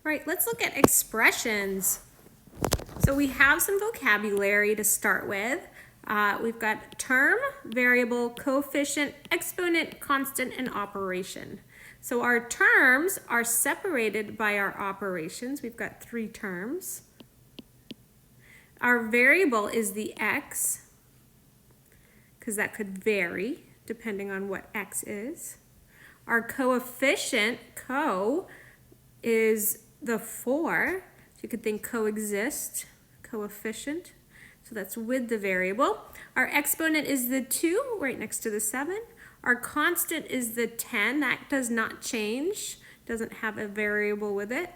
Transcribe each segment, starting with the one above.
All right, let's look at expressions. So we have some vocabulary to start with. We've got term, variable, coefficient, exponent, constant, and operation. So our terms are separated by our operations. We've got 3 terms. Our variable is the x, because that could vary depending on what x is. Our coefficient, is the 4. So you could think coexist, coefficient. So that's with the variable. Our exponent is the 2, right next to the 7. Our constant is the 10. That does not change, doesn't have a variable with it.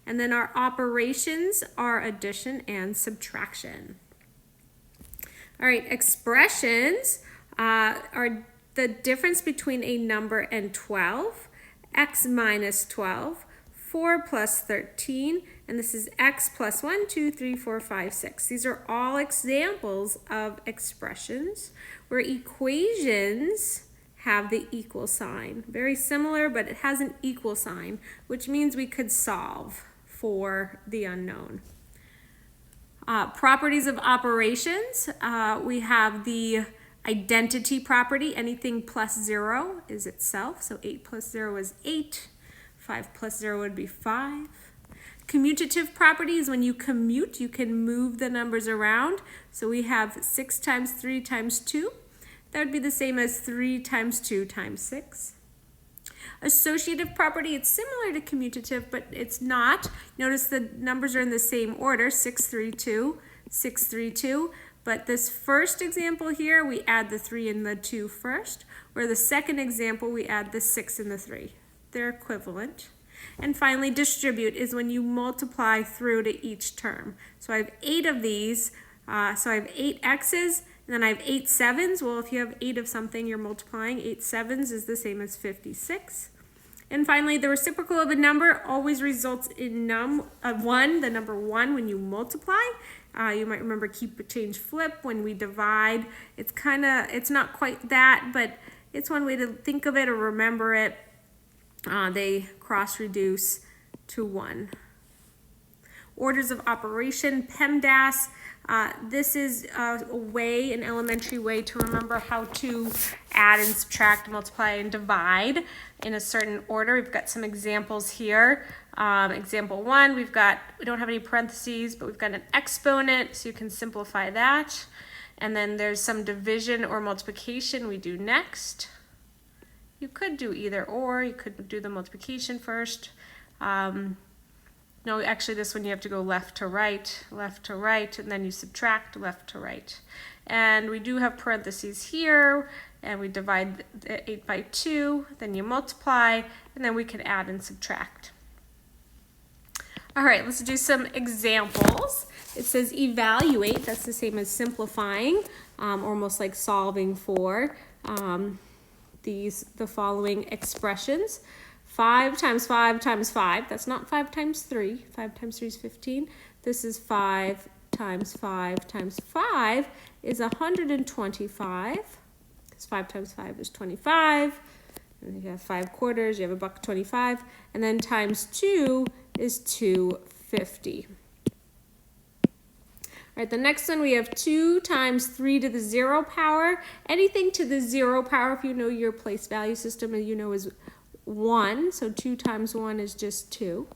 And then our operations are addition and subtraction. All right, expressions are the difference between a number and 12, x minus 12, 4 plus 13, and this is x plus 1, 2, 3, 4, 5, 6. These are all examples of expressions where equations have the equal sign. Very similar, but it has an equal sign, which means we could solve for the unknown. Properties of operations. We have the identity property. Anything plus 0 is itself. So 8 plus 0 is 8. 5 plus 0 would be 5. Commutative property is when you commute, you can move the numbers around. So we have 6 times 3 times 2. That would be the same as 3 times 2 times 6. Associative property, it's similar to commutative, but it's not. Notice the numbers are in the same order, 6, 3, 2, 6, 3, 2. But this first example here, we add the 3 and the 2 first, where the second example, we add the 6 and the 3. They're equivalent. And finally, distribute is when you multiply through to each term. So I have 8 of these, so I have 8 x's, and then I have 8 7's. Well, if you have 8 of something, you're multiplying. 8 7's is the same as 56. And finally, the reciprocal of a number always results in 1, the number 1 when you multiply. You might remember keep, change, flip when we divide. It's not quite that, but it's one way to think of it or remember it. They cross-reduce to 1. Orders of operation, PEMDAS. This is an elementary way to remember how to add and subtract, multiply, and divide in a certain order. We've got some examples here. Example 1, we don't have any parentheses, but we've got an exponent, so you can simplify that. And then there's some division or multiplication we do next. You could do either or. You could do the multiplication first. No, actually this one you have to go left to right, and then you subtract left to right. And we do have parentheses here, and we divide the 8 by 2, then you multiply, and then we can add and subtract. All right, let's do some examples. It says evaluate, that's the same as simplifying, almost like solving for the following expressions. 5 times 5 times 5, that's not 5 times 3. 5 times 3 is 15. This is 5 times 5 times 5 is 125. Because 5 times 5 is 25. And you have 5 quarters, you have $1.25. And then times 2 is 250. All right, the next one we have 2 times 3 to the 0 power. Anything to the 0 power, if you know your place value system, you know is 1, so 2 times 1 is just 2.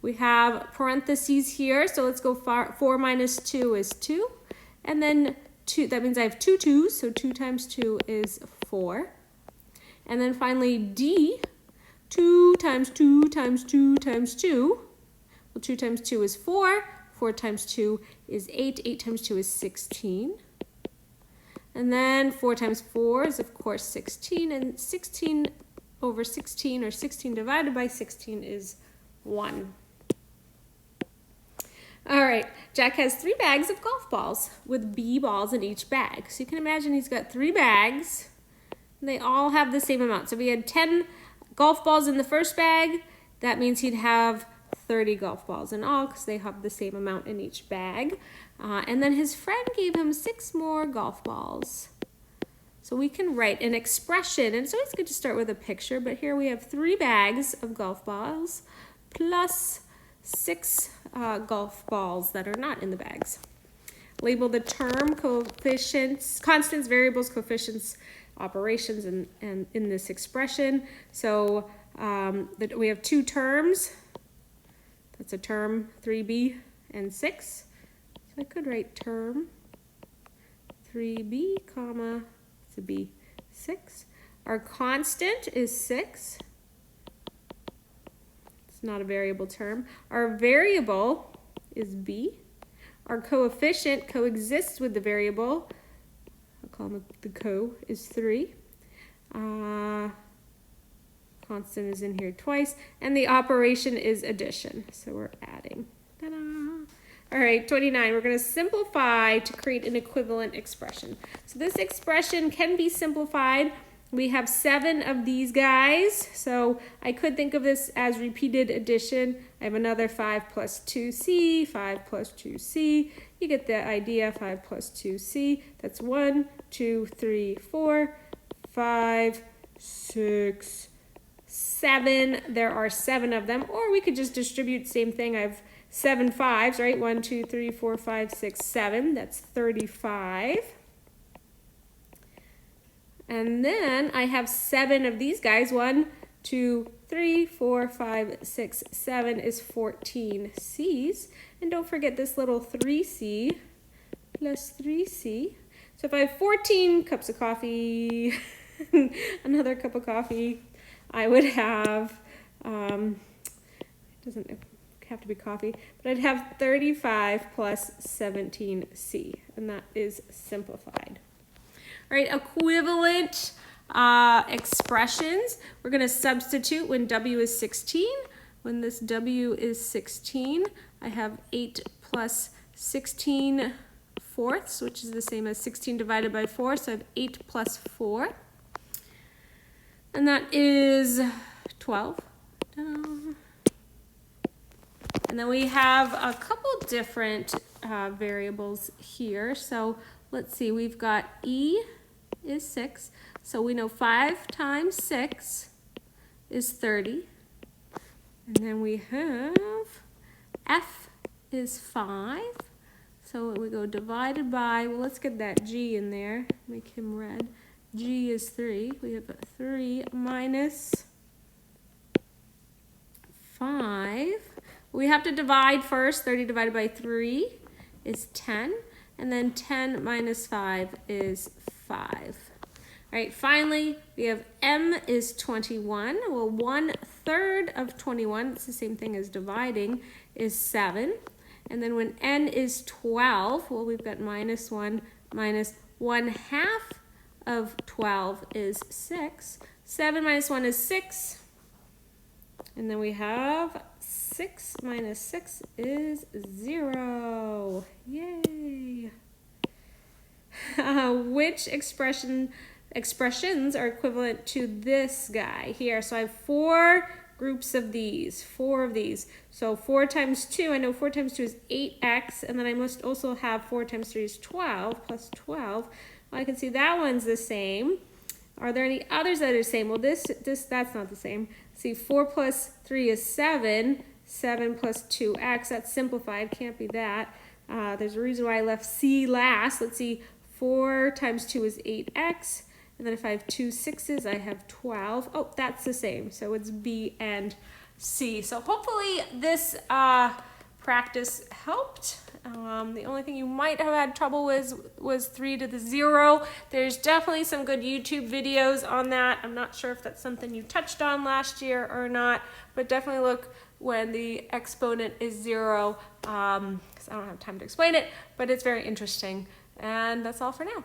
We have parentheses here, so let's go 4 minus 2 is 2. And then 2, that means I have 2 2's, so 2 times 2 is 4. And then finally D, 2 times 2 times 2 times 2. Well, 2 times 2 is 4. 4 times 2 is 8. 8 times 2 is 16. And then 4 times 4 is, of course, 16. And 16 over 16, or 16 divided by 16, is 1. All right, Jack has 3 bags of golf balls with B balls in each bag. So you can imagine he's got 3 bags. And they all have the same amount. So if he had 10 golf balls in the first bag, that means he'd have 30 golf balls in all because they have the same amount in each bag. And then his friend gave him 6 more golf balls. So we can write an expression, and it's always good to start with a picture, but here we have 3 bags of golf balls. plus 6 golf balls that are not in the bags. Label the term coefficients, constants, variables, coefficients, operations, and in this expression. So we have 2 terms. That's a term 3b and 6. So I could write term 3b, comma, it's a b, 6. Our constant is 6. It's not a variable term. Our variable is b. Our coefficient coexists with the variable. I'll call them the co is 3. Constant is in here twice. And the operation is addition. So we're adding. Ta-da! All right, 29. We're going to simplify to create an equivalent expression. So this expression can be simplified. We have 7 of these guys. So I could think of this as repeated addition. I have another 5 plus 2c, 5 plus 2c. You get the idea, 5 plus 2c. That's 1, 2, 3, 4, 5, 6, 7. There are 7 of them. Or we could just distribute, same thing. I have 7 5s, right? 1, 2, 3, 4, 5, 6, 7. That's 35. And then I have 7 of these guys. 1, 2, 3, 4, 5, 6, 7 is 14 C's. And don't forget this little 3C plus 3C. So if I have 14 cups of coffee, another cup of coffee, I would have, it doesn't have to be coffee, but I'd have 35 plus 17C. And that is simplified. All right, equivalent expressions. We're going to substitute when W is 16. When this W is 16, I have 8 plus 16 fourths, which is the same as 16 divided by 4. So I have 8 plus 4. And that is 12. And then we have a couple different variables here. So let's see, we've got E is 6. So we know 5 times 6 is 30. And then we have F is 5. So we go divided by, well, let's get that G in there, make him red. G is 3. We have 3 minus 5. We have to divide first. 30 divided by 3 is 10. And then 10 minus 5 is 5. All right, finally, we have M is 21. Well, 1/3 of 21, it's the same thing as dividing, is 7. And then when N is 12, well, we've got minus 1 minus 1/2 of 12 is 6. 7 minus 1 is 6. And then we have 6 minus 6 is 0. Yay! Which expressions are equivalent to this guy here? So I have 4 groups of these, 4 of these. So 4 times 2, I know 4 times 2 is 8x, and then I must also have 4 times 3 is 12, plus 12. Well, I can see that one's the same. Are there any others that are the same? Well, that's not the same. See, 4 plus 3 is 7. 7 plus 2x, that's simplified, can't be that. There's a reason why I left C last. Let's see, 4 times 2 is 8x. And then if I have 2 6s, I have 12. Oh, that's the same. So it's B and C. So hopefully this practice helped. The only thing you might have had trouble with was 3 to the 0. There's definitely some good YouTube videos on that. I'm not sure if that's something you touched on last year or not, but definitely look when the exponent is 0, because I don't have time to explain it, but it's very interesting. And that's all for now.